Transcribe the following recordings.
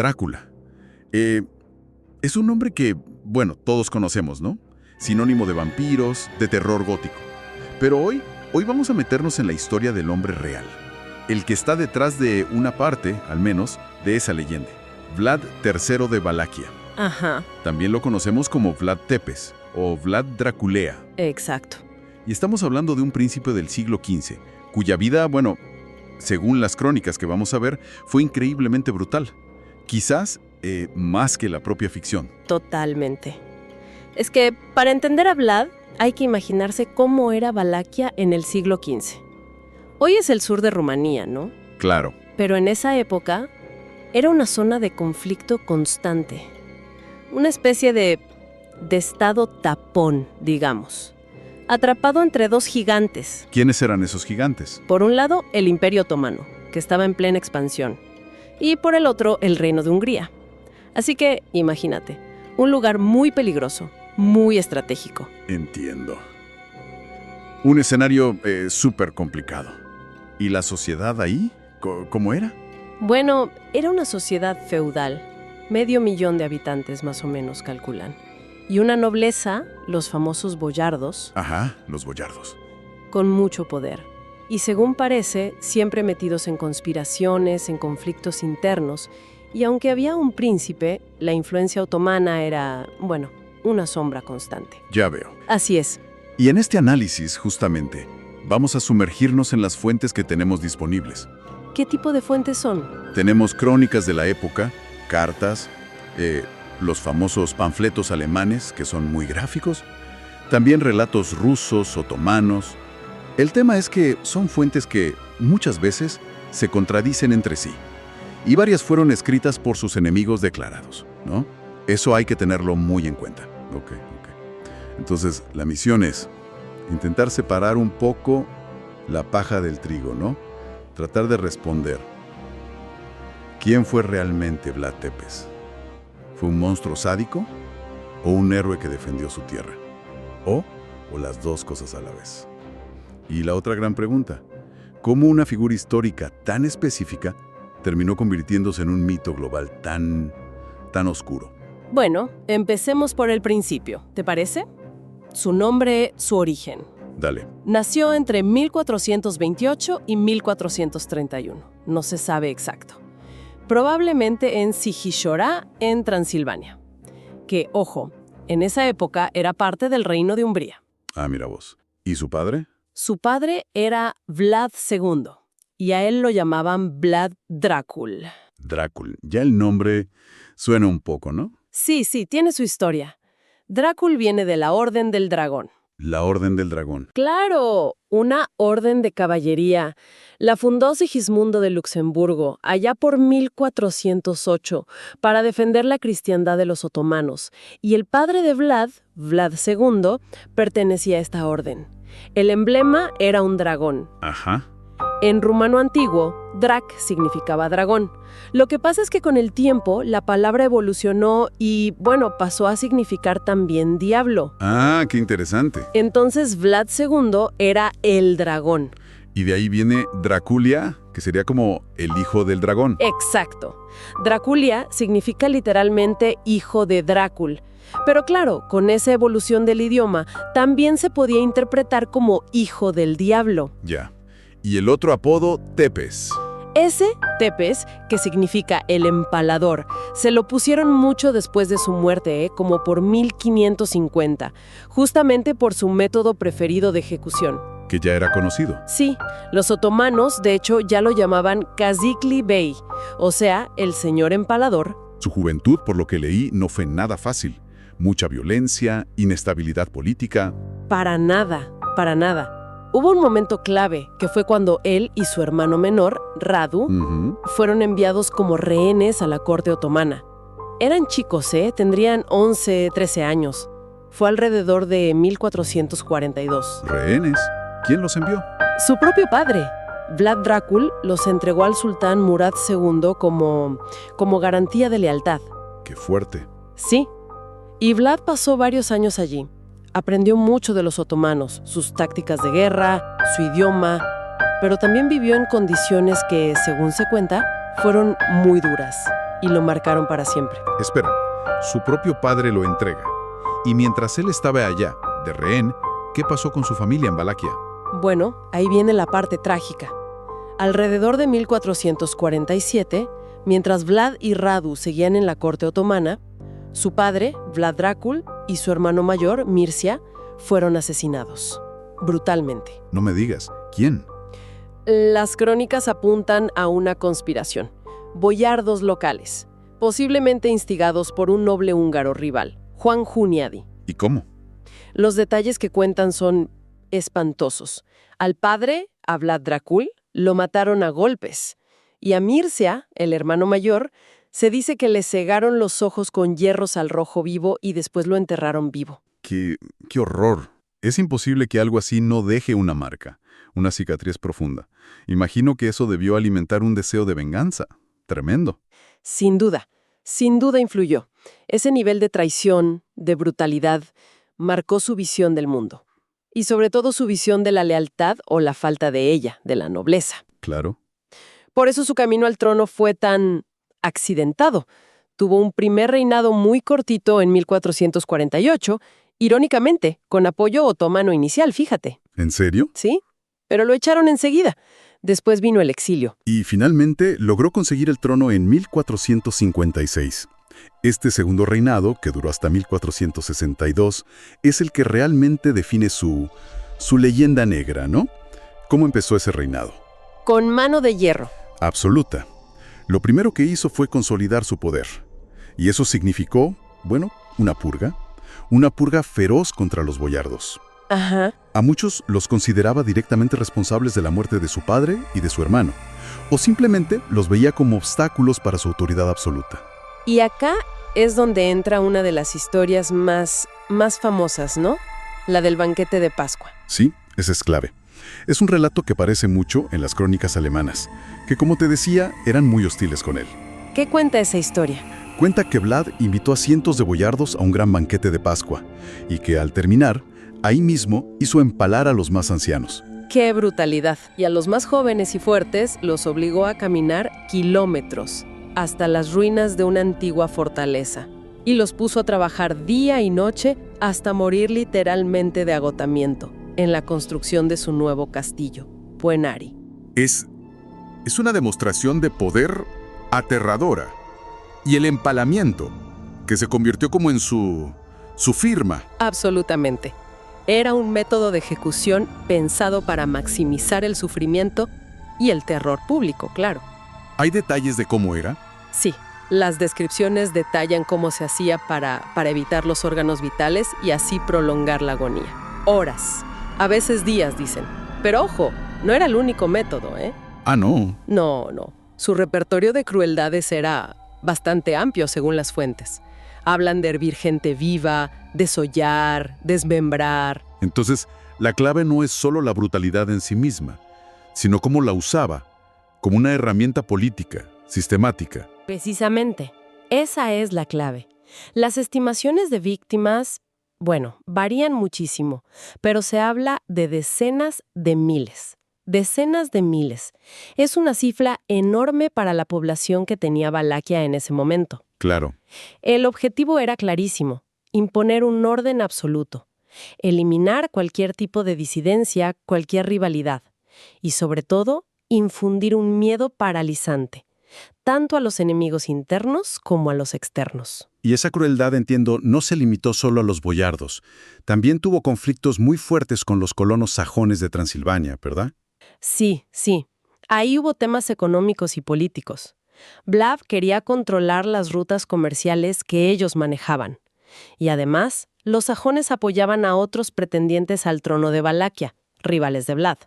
Drácula. Es un nombre que, bueno, todos conocemos, ¿no? Sinónimo de vampiros, de terror gótico. Pero hoy vamos a meternos en la historia del hombre real. El que está detrás de una parte, al menos, de esa leyenda. Vlad III de Valaquia. Ajá. También lo conocemos como Vlad Tepes o Vlad Draculea. Exacto. Y estamos hablando de un príncipe del siglo XV, cuya vida, bueno, según las crónicas que vamos a ver, fue increíblemente brutal. Quizás más que la propia ficción. Totalmente. Es que para entender a Vlad hay que imaginarse cómo era Valaquia en el siglo XV. Hoy es el sur de Rumanía, ¿no? Claro. Pero en esa época era una zona de conflicto constante. Una especie de estado tapón, digamos. Atrapado entre dos gigantes. ¿Quiénes eran esos gigantes? Por un lado, el Imperio Otomano, que estaba en plena expansión. Y por el otro, el Reino de Hungría. Así que, imagínate, un lugar muy peligroso, muy estratégico. Entiendo. Un escenario súper complicado. ¿Y la sociedad ahí? ¿Cómo era? Bueno, era una sociedad feudal. 500,000 de habitantes, más o menos, calculan. Y una nobleza, los famosos boyardos. Ajá, los boyardos. Con mucho poder. Y según parece, siempre metidos en conspiraciones, en conflictos internos. Y aunque había un príncipe, la influencia otomana era, bueno, una sombra constante. Ya veo. Así es. Y en este análisis, justamente, vamos a sumergirnos en las fuentes que tenemos disponibles. ¿Qué tipo de fuentes son? Tenemos crónicas de la época, cartas, los famosos panfletos alemanes, que son muy gráficos, también relatos rusos, otomanos. El tema es que son fuentes que muchas veces se contradicen entre sí. Y varias fueron escritas por sus enemigos declarados, ¿no? Eso hay que tenerlo muy en cuenta. Ok. Entonces, la misión es intentar separar un poco la paja del trigo, ¿no? Tratar de responder. ¿Quién fue realmente Vlad Tepes? ¿Fue un monstruo sádico o un héroe que defendió su tierra? ¿O las dos cosas a la vez? Y la otra gran pregunta, ¿cómo una figura histórica tan específica terminó convirtiéndose en un mito global tan oscuro? Bueno, empecemos por el principio, ¿te parece? Su nombre, su origen. Dale. Nació entre 1428 y 1431. No se sabe exacto. Probablemente en Sighișoara, en Transilvania. Que, ojo, en esa época era parte del Reino de Hungría. Ah, mira vos. ¿Y su padre? Su padre era Vlad II, y a él lo llamaban Vlad Dracul. Drácula. Ya el nombre suena un poco, ¿no? Sí, tiene su historia. Dracul viene de la Orden del Dragón. La Orden del Dragón. ¡Claro! Una orden de caballería. La fundó Sigismundo de Luxemburgo, allá por 1408, para defender la cristiandad de los otomanos. Y el padre de Vlad, Vlad II, pertenecía a esta orden. El emblema era un dragón. Ajá. En rumano antiguo, drac significaba dragón. Lo que pasa es que con el tiempo la palabra evolucionó y, bueno, pasó a significar también diablo. Ah, qué interesante. Entonces Vlad II era el dragón. Y de ahí viene Draculia, que sería como el hijo del dragón. Exacto. Draculia significa literalmente hijo de Drácul. Pero claro, con esa evolución del idioma, también se podía interpretar como hijo del diablo. Ya. Y el otro apodo, Tepes. Ese, Tepes, que significa el empalador, se lo pusieron mucho después de su muerte, como por 1550, justamente por su método preferido de ejecución. Que ya era conocido. Sí, los otomanos, de hecho, ya lo llamaban Kazikli Bey, o sea, el señor empalador. Su juventud, por lo que leí, no fue nada fácil. Mucha violencia, inestabilidad política. Para nada, para nada. Hubo un momento clave, que fue cuando él y su hermano menor, Radu, fueron enviados como rehenes a la corte otomana. Eran chicos, tendrían 11, 13 años. Fue alrededor de 1442. ¿Rehenes? ¿Quién los envió? Su propio padre. Vlad Dracul los entregó al sultán Murad II como garantía de lealtad. ¡Qué fuerte! Sí. Y Vlad pasó varios años allí. Aprendió mucho de los otomanos, sus tácticas de guerra, su idioma, pero también vivió en condiciones que, según se cuenta, fueron muy duras. y lo marcaron para siempre. Espera, su propio padre lo entrega. Y mientras él estaba allá, de rehén, ¿qué pasó con su familia en Valaquia? Bueno, ahí viene la parte trágica. Alrededor de 1447, mientras Vlad y Radu seguían en la corte otomana, su padre, Vlad Dracul, y su hermano mayor, Mircea, fueron asesinados. Brutalmente. No me digas, ¿quién? Las crónicas apuntan a una conspiración. Boyardos locales, posiblemente instigados por un noble húngaro rival, Juan Hunyadi. ¿Y cómo? Los detalles que cuentan son espantosos. Al padre, a Vlad Dracul, lo mataron a golpes. Y a Mircea, el hermano mayor, se dice que le cegaron los ojos con hierros al rojo vivo y después lo enterraron vivo. ¡Qué horror! Es imposible que algo así no deje una marca, una cicatriz profunda. Imagino que eso debió alimentar un deseo de venganza. Tremendo. Sin duda influyó. Ese nivel de traición, de brutalidad, marcó su visión del mundo. Y sobre todo su visión de la lealtad o la falta de ella, de la nobleza. Claro. Por eso su camino al trono fue tan accidentado. Tuvo un primer reinado muy cortito en 1448, irónicamente, con apoyo otomano inicial, fíjate. ¿En serio? Sí, pero lo echaron enseguida. Después vino el exilio. Y finalmente logró conseguir el trono en 1456. Este segundo reinado, que duró hasta 1462, es el que realmente define su leyenda negra, ¿no? ¿Cómo empezó ese reinado? Con mano de hierro. Absoluta. Lo primero que hizo fue consolidar su poder. Y eso significó, bueno, una purga feroz contra los boyardos. Ajá. A muchos los consideraba directamente responsables de la muerte de su padre y de su hermano, o simplemente los veía como obstáculos para su autoridad absoluta. Y acá es donde entra una de las historias más famosas, ¿no? La del banquete de Pascua. Sí, esa es clave. Es un relato que aparece mucho en las crónicas alemanas, que como te decía, eran muy hostiles con él. ¿Qué cuenta esa historia? Cuenta que Vlad invitó a cientos de boyardos a un gran banquete de Pascua, y que al terminar, ahí mismo hizo empalar a los más ancianos. ¡Qué brutalidad! Y a los más jóvenes y fuertes los obligó a caminar kilómetros hasta las ruinas de una antigua fortaleza. Y los puso a trabajar día y noche hasta morir literalmente de agotamiento en la construcción de su nuevo castillo, Buenari. Es una demostración de poder aterradora. Y el empalamiento, que se convirtió como en su firma. Absolutamente. Era un método de ejecución pensado para maximizar el sufrimiento y el terror público, claro. ¿Hay detalles de cómo era? Sí, las descripciones detallan cómo se hacía para evitar los órganos vitales y así prolongar la agonía. Horas, a veces días, dicen. Pero ojo, no era el único método, ¿eh? Ah, ¿no? No. Su repertorio de crueldades era bastante amplio según las fuentes. Hablan de hervir gente viva, desollar, desmembrar. Entonces, la clave no es solo la brutalidad en sí misma, sino cómo la usaba, como una herramienta política, sistemática. Precisamente, esa es la clave. Las estimaciones de víctimas, varían muchísimo, pero se habla de decenas de miles. Decenas de miles. Es una cifra enorme para la población que tenía Valaquia en ese momento. Claro. El objetivo era clarísimo: imponer un orden absoluto, eliminar cualquier tipo de disidencia, cualquier rivalidad, y sobre todo, infundir un miedo paralizante, tanto a los enemigos internos como a los externos. Y esa crueldad, entiendo, no se limitó solo a los boyardos. También tuvo conflictos muy fuertes con los colonos sajones de Transilvania, ¿verdad? Sí. Ahí hubo temas económicos y políticos. Vlad quería controlar las rutas comerciales que ellos manejaban. Y además, los sajones apoyaban a otros pretendientes al trono de Valaquia, rivales de Vlad.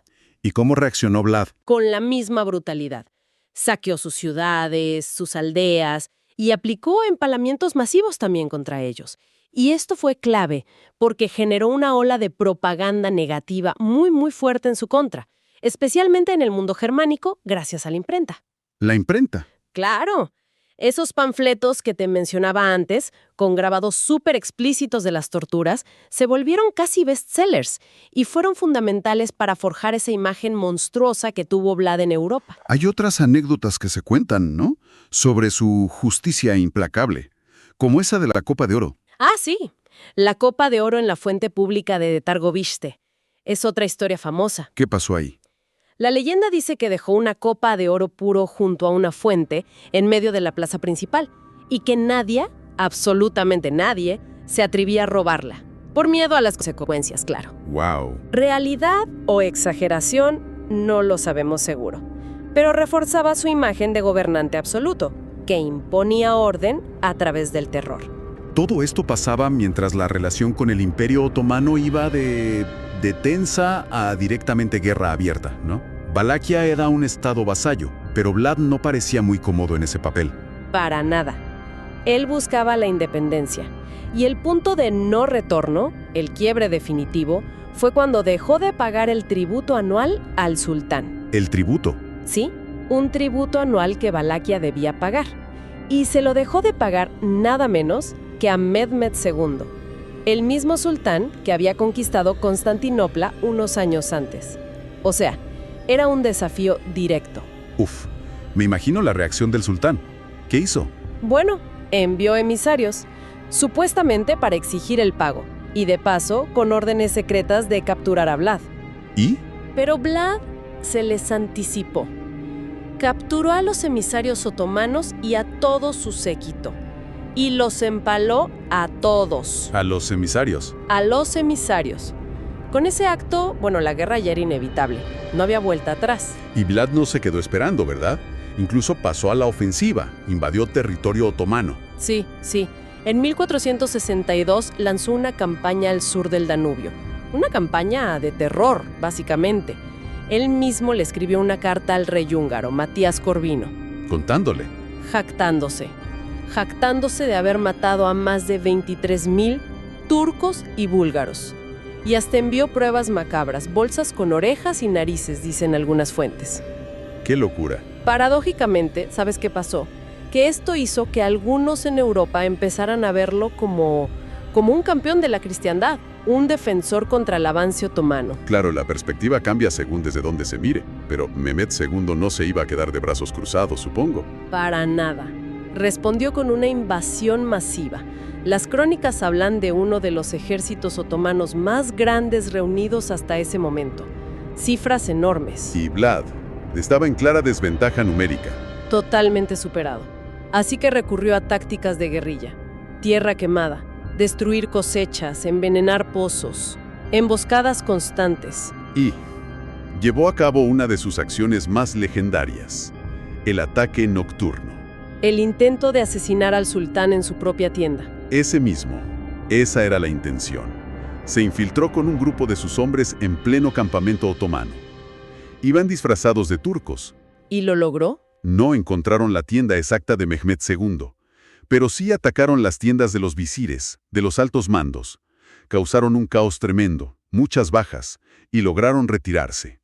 ¿Y cómo reaccionó Vlad? Con la misma brutalidad. Saqueó sus ciudades, sus aldeas, y aplicó empalamientos masivos también contra ellos. Y esto fue clave, porque generó una ola de propaganda negativa muy fuerte en su contra, especialmente en el mundo germánico, gracias a la imprenta. ¿La imprenta? ¡Claro! Esos panfletos que te mencionaba antes, con grabados súper explícitos de las torturas, se volvieron casi bestsellers y fueron fundamentales para forjar esa imagen monstruosa que tuvo Vlad en Europa. Hay otras anécdotas que se cuentan, ¿no? Sobre su justicia implacable, como esa de la Copa de Oro. Ah, sí, la Copa de Oro en la fuente pública de Targoviste. Es otra historia famosa. ¿Qué pasó ahí? La leyenda dice que dejó una copa de oro puro junto a una fuente en medio de la plaza principal y que nadie, absolutamente nadie, se atrevía a robarla, por miedo a las consecuencias, claro. ¡Wow! Realidad o exageración, no lo sabemos seguro, pero reforzaba su imagen de gobernante absoluto, que imponía orden a través del terror. Todo esto pasaba mientras la relación con el Imperio Otomano iba de tensa a directamente guerra abierta, ¿no? Valaquia era un estado vasallo, pero Vlad no parecía muy cómodo en ese papel. Para nada. Él buscaba la independencia. Y el punto de no retorno, el quiebre definitivo, fue cuando dejó de pagar el tributo anual al sultán. El tributo. Sí, un tributo anual que Valaquia debía pagar. Y se lo dejó de pagar nada menos que a Mehmed II, el mismo sultán que había conquistado Constantinopla unos años antes. O sea, era un desafío directo. Uf, me imagino la reacción del sultán. ¿Qué hizo? Bueno, envió emisarios, supuestamente para exigir el pago, y de paso con órdenes secretas de capturar a Vlad. ¿Y? Pero Vlad se les anticipó. Capturó a los emisarios otomanos y a todo su séquito. Y los empaló a todos. A los emisarios. A los emisarios. Con ese acto, la guerra ya era inevitable. No había vuelta atrás. Y Vlad no se quedó esperando, ¿verdad? Incluso pasó a la ofensiva, invadió territorio otomano. Sí. En 1462 lanzó una campaña al sur del Danubio. Una campaña de terror, básicamente. Él mismo le escribió una carta al rey húngaro, Matías Corvino. Contándole. Jactándose de haber matado a más de 23,000 turcos y búlgaros. Y hasta envió pruebas macabras, bolsas con orejas y narices, dicen algunas fuentes. ¡Qué locura! Paradójicamente, ¿sabes qué pasó? Que esto hizo que algunos en Europa empezaran a verlo como un campeón de la cristiandad, un defensor contra el avance otomano. Claro, la perspectiva cambia según desde dónde se mire, pero Mehmed II no se iba a quedar de brazos cruzados, supongo. Para nada. Respondió con una invasión masiva. Las crónicas hablan de uno de los ejércitos otomanos más grandes reunidos hasta ese momento. Cifras enormes. Y Vlad estaba en clara desventaja numérica. Totalmente superado. Así que recurrió a tácticas de guerrilla. Tierra quemada, destruir cosechas, envenenar pozos, emboscadas constantes. Y llevó a cabo una de sus acciones más legendarias, el ataque nocturno. El intento de asesinar al sultán en su propia tienda. Ese mismo. Esa era la intención. Se infiltró con un grupo de sus hombres en pleno campamento otomano. Iban disfrazados de turcos. ¿Y lo logró? No encontraron la tienda exacta de Mehmed II, pero sí atacaron las tiendas de los visires, de los altos mandos. Causaron un caos tremendo, muchas bajas, y lograron retirarse.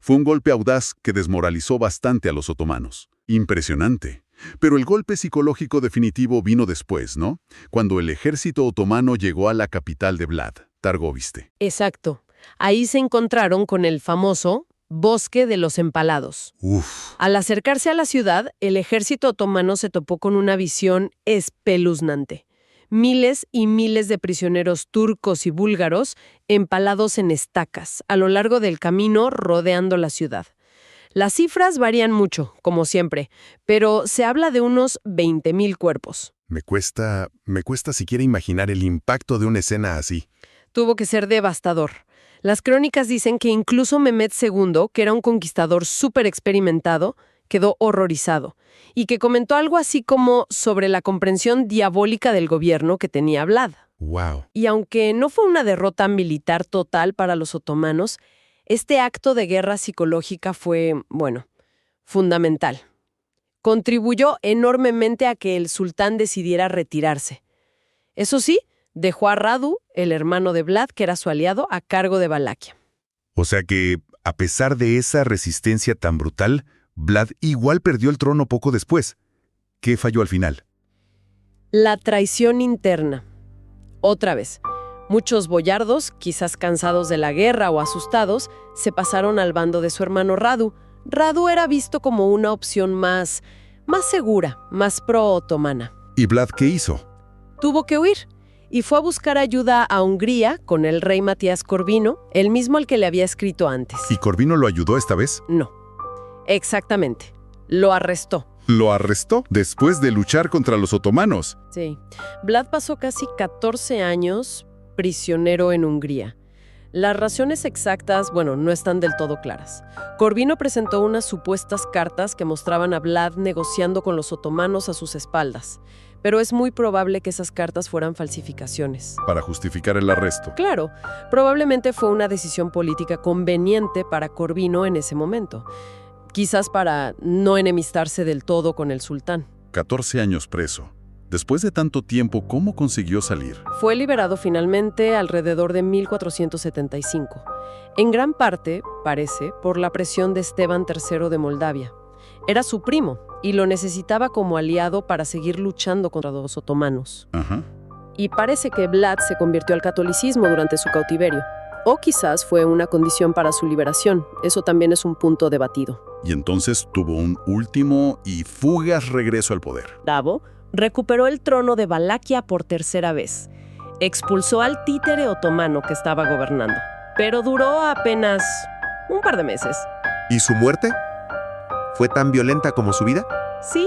Fue un golpe audaz que desmoralizó bastante a los otomanos. Impresionante. Pero el golpe psicológico definitivo vino después, ¿no? Cuando el ejército otomano llegó a la capital de Vlad, Targoviste. Exacto. Ahí se encontraron con el famoso Bosque de los Empalados. Uf. Al acercarse a la ciudad, el ejército otomano se topó con una visión espeluznante. Miles y miles de prisioneros turcos y búlgaros empalados en estacas a lo largo del camino rodeando la ciudad. Las cifras varían mucho, como siempre, pero se habla de unos 20,000 cuerpos. Me cuesta siquiera imaginar el impacto de una escena así. Tuvo que ser devastador. Las crónicas dicen que incluso Mehmed II, que era un conquistador súper experimentado, quedó horrorizado y que comentó algo así como sobre la comprensión diabólica del gobierno que tenía Vlad. ¡Wow! Y aunque no fue una derrota militar total para los otomanos, este acto de guerra psicológica fue, fundamental. Contribuyó enormemente a que el sultán decidiera retirarse. Eso sí, dejó a Radu, el hermano de Vlad, que era su aliado, a cargo de Valaquia. O sea que, a pesar de esa resistencia tan brutal, Vlad igual perdió el trono poco después. ¿Qué falló al final? La traición interna. Otra vez, muchos boyardos, quizás cansados de la guerra o asustados, se pasaron al bando de su hermano Radu. Radu era visto como una opción más segura, más pro-otomana. ¿Y Vlad qué hizo? Tuvo que huir y fue a buscar ayuda a Hungría con el rey Matías Corvino, el mismo al que le había escrito antes. ¿Y Corvino lo ayudó esta vez? No, exactamente. Lo arrestó. Lo arrestó después de luchar contra los otomanos. Sí. Vlad pasó casi 14 años prisionero en Hungría. Las razones exactas, no están del todo claras. Corvino presentó unas supuestas cartas que mostraban a Vlad negociando con los otomanos a sus espaldas, pero es muy probable que esas cartas fueran falsificaciones. Para justificar el arresto. Claro, probablemente fue una decisión política conveniente para Corvino en ese momento. Quizás para no enemistarse del todo con el sultán. 14 años preso. Después de tanto tiempo, ¿cómo consiguió salir? Fue liberado finalmente alrededor de 1475. En gran parte, parece, por la presión de Esteban III de Moldavia. Era su primo y lo necesitaba como aliado para seguir luchando contra los otomanos. Ajá. Y parece que Vlad se convirtió al catolicismo durante su cautiverio. O quizás fue una condición para su liberación. Eso también es un punto debatido. Y entonces tuvo un último y fugaz regreso al poder. Davo recuperó el trono de Valaquia por tercera vez. Expulsó al títere otomano que estaba gobernando. Pero duró apenas un par de meses. ¿Y su muerte? ¿Fue tan violenta como su vida? Sí,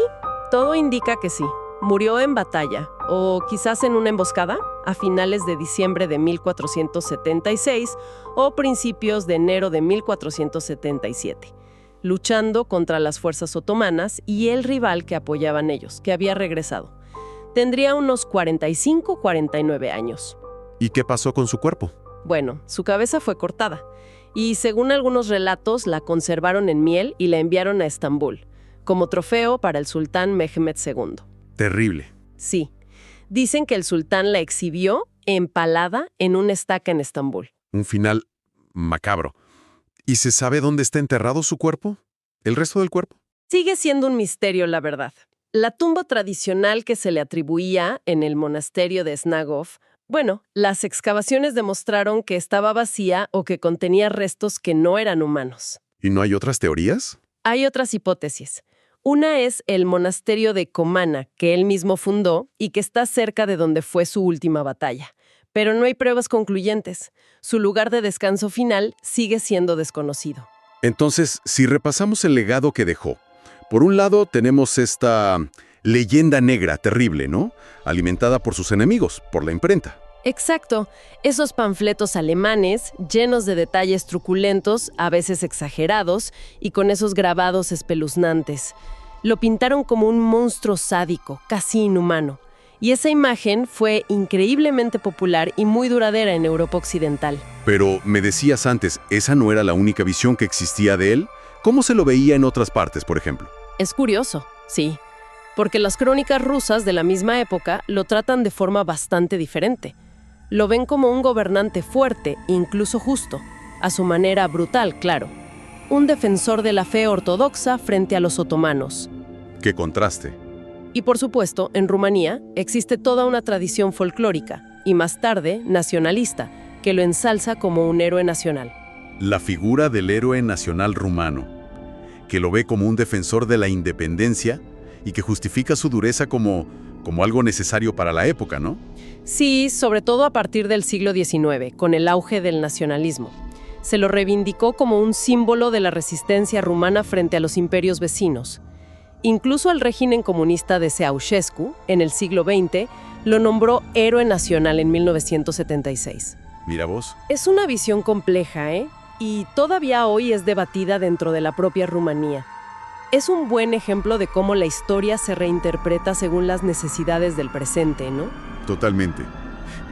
todo indica que sí. Murió en batalla, o quizás en una emboscada, a finales de diciembre de 1476 o principios de enero de 1477, luchando contra las fuerzas otomanas y el rival que apoyaban ellos, que había regresado. Tendría unos 45-49 años. ¿Y qué pasó con su cuerpo? Bueno, su cabeza fue cortada, y según algunos relatos la conservaron en miel y la enviaron a Estambul, como trofeo para el sultán Mehmed II. Terrible. Sí. Dicen que el sultán la exhibió empalada en una estaca en Estambul. Un final macabro. ¿Y se sabe dónde está enterrado su cuerpo? ¿El resto del cuerpo? Sigue siendo un misterio, la verdad. La tumba tradicional que se le atribuía en el monasterio de Snagov, las excavaciones demostraron que estaba vacía o que contenía restos que no eran humanos. ¿Y no hay otras teorías? Hay otras hipótesis. Una es el monasterio de Comana, que él mismo fundó y que está cerca de donde fue su última batalla. Pero no hay pruebas concluyentes. Su lugar de descanso final sigue siendo desconocido. Entonces, si repasamos el legado que dejó, por un lado tenemos esta leyenda negra terrible, ¿no? Alimentada por sus enemigos, por la imprenta. Exacto. Esos panfletos alemanes, llenos de detalles truculentos, a veces exagerados, y con esos grabados espeluznantes. Lo pintaron como un monstruo sádico, casi inhumano. Y esa imagen fue increíblemente popular y muy duradera en Europa Occidental. Pero me decías antes, ¿esa no era la única visión que existía de él? ¿Cómo se lo veía en otras partes, por ejemplo? Es curioso, sí. Porque las crónicas rusas de la misma época lo tratan de forma bastante diferente. Lo ven como un gobernante fuerte, incluso justo, a su manera brutal, claro. Un defensor de la fe ortodoxa frente a los otomanos. ¡Qué contraste! Y por supuesto, en Rumanía existe toda una tradición folclórica, y más tarde, nacionalista, que lo ensalza como un héroe nacional. La figura del héroe nacional rumano, que lo ve como un defensor de la independencia y que justifica su dureza como algo necesario para la época, ¿no? Sí, sobre todo a partir del siglo XIX, con el auge del nacionalismo. Se lo reivindicó como un símbolo de la resistencia rumana frente a los imperios vecinos. Incluso el régimen comunista de Ceausescu, en el siglo XX, lo nombró héroe nacional en 1976. Mira vos. Es una visión compleja, y todavía hoy es debatida dentro de la propia Rumanía. Es un buen ejemplo de cómo la historia se reinterpreta según las necesidades del presente, ¿no? Totalmente.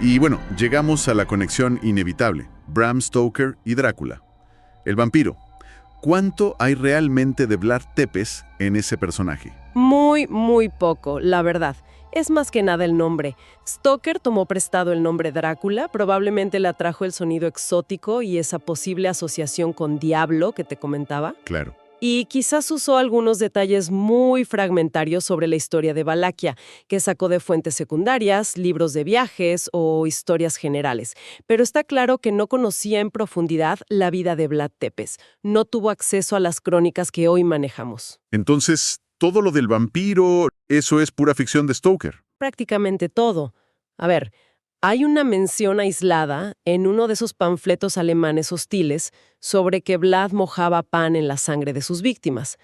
Y bueno, llegamos a la conexión inevitable. Bram Stoker y Drácula. El vampiro. ¿Cuánto hay realmente de Vlad Tepes en ese personaje? Muy, muy poco, la verdad. Es más que nada el nombre. Stoker tomó prestado el nombre Drácula, probablemente le atrajo el sonido exótico y esa posible asociación con diablo que te comentaba. Claro. Y quizás usó algunos detalles muy fragmentarios sobre la historia de Valaquia, que sacó de fuentes secundarias, libros de viajes o historias generales. Pero está claro que no conocía en profundidad la vida de Vlad Tepes. No tuvo acceso a las crónicas que hoy manejamos. Entonces, todo lo del vampiro, eso es pura ficción de Stoker. Prácticamente todo. A ver, hay una mención aislada en uno de esos panfletos alemanes hostiles sobre que Vlad mojaba pan en la sangre de sus víctimas,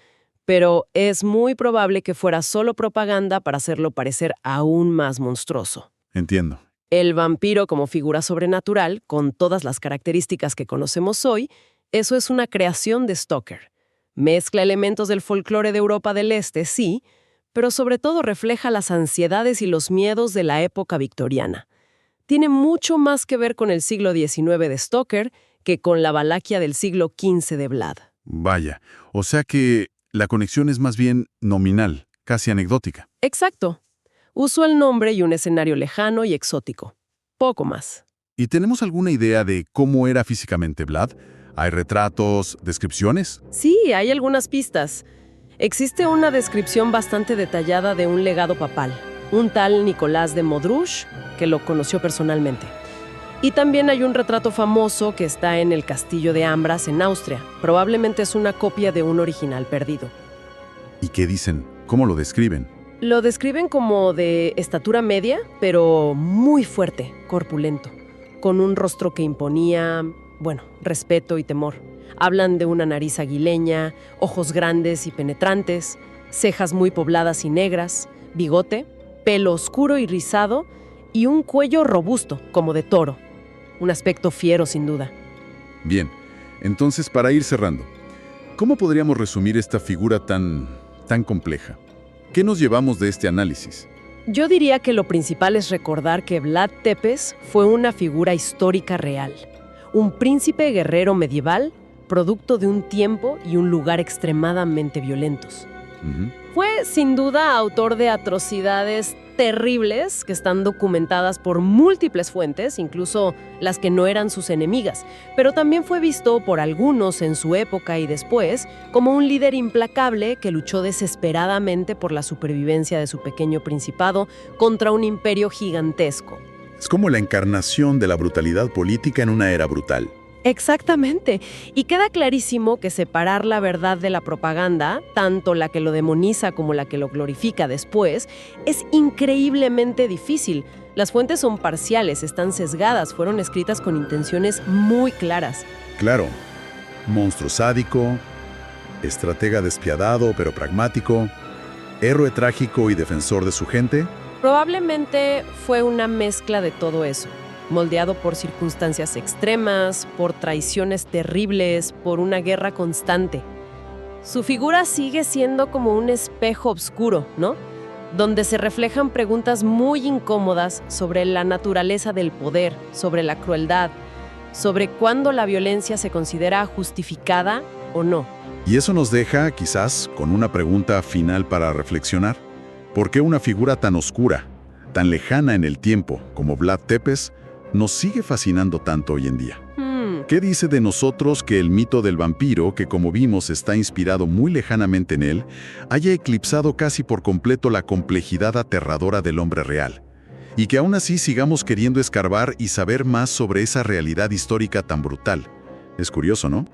pero es muy probable que fuera solo propaganda para hacerlo parecer aún más monstruoso. Entiendo. El vampiro como figura sobrenatural, con todas las características que conocemos hoy, eso es una creación de Stoker. Mezcla elementos del folclore de Europa del Este, sí, pero sobre todo refleja las ansiedades y los miedos de la época victoriana. Tiene mucho más que ver con el siglo XIX de Stoker que con la Valaquia del siglo XV de Vlad. Vaya, o sea que la conexión es más bien nominal, casi anecdótica. Exacto. Usó el nombre y un escenario lejano y exótico. Poco más. ¿Y tenemos alguna idea de cómo era físicamente Vlad? ¿Hay retratos, descripciones? Sí, hay algunas pistas. Existe una descripción bastante detallada de un legado papal, un tal Nicolás de Modruch, que lo conoció personalmente. Y también hay un retrato famoso que está en el castillo de Ambras, en Austria. Probablemente es una copia de un original perdido. ¿Y qué dicen? ¿Cómo lo describen? Lo describen como de estatura media, pero muy fuerte, corpulento, con un rostro que imponía, respeto y temor. Hablan de una nariz aguileña, ojos grandes y penetrantes, cejas muy pobladas y negras, bigote, pelo oscuro y rizado y un cuello robusto, como de toro. Un aspecto fiero, sin duda. Bien, entonces para ir cerrando, ¿cómo podríamos resumir esta figura tan compleja? ¿Qué nos llevamos de este análisis? Yo diría que lo principal es recordar que Vlad Tepes fue una figura histórica real. Un príncipe guerrero medieval, producto de un tiempo y un lugar extremadamente violentos. Fue, sin duda, autor de atrocidades terribles que están documentadas por múltiples fuentes, incluso las que no eran sus enemigas, pero también fue visto por algunos en su época y después como un líder implacable que luchó desesperadamente por la supervivencia de su pequeño principado contra un imperio gigantesco. Es como la encarnación de la brutalidad política en una era brutal. Exactamente. Y queda clarísimo que separar la verdad de la propaganda, tanto la que lo demoniza como la que lo glorifica después, es increíblemente difícil. Las fuentes son parciales, están sesgadas, fueron escritas con intenciones muy claras. Claro, monstruo sádico, estratega despiadado pero pragmático, héroe trágico y defensor de su gente. Probablemente fue una mezcla de todo eso. Moldeado por circunstancias extremas, por traiciones terribles, por una guerra constante. Su figura sigue siendo como un espejo oscuro, ¿no? Donde se reflejan preguntas muy incómodas sobre la naturaleza del poder, sobre la crueldad, sobre cuándo la violencia se considera justificada o no. Y eso nos deja, quizás, con una pregunta final para reflexionar. ¿Por qué una figura tan oscura, tan lejana en el tiempo como Vlad Tepes, nos sigue fascinando tanto hoy en día? ¿Qué dice de nosotros que el mito del vampiro, que como vimos está inspirado muy lejanamente en él, haya eclipsado casi por completo la complejidad aterradora del hombre real? Y que aún así sigamos queriendo escarbar y saber más sobre esa realidad histórica tan brutal. Es curioso, ¿no?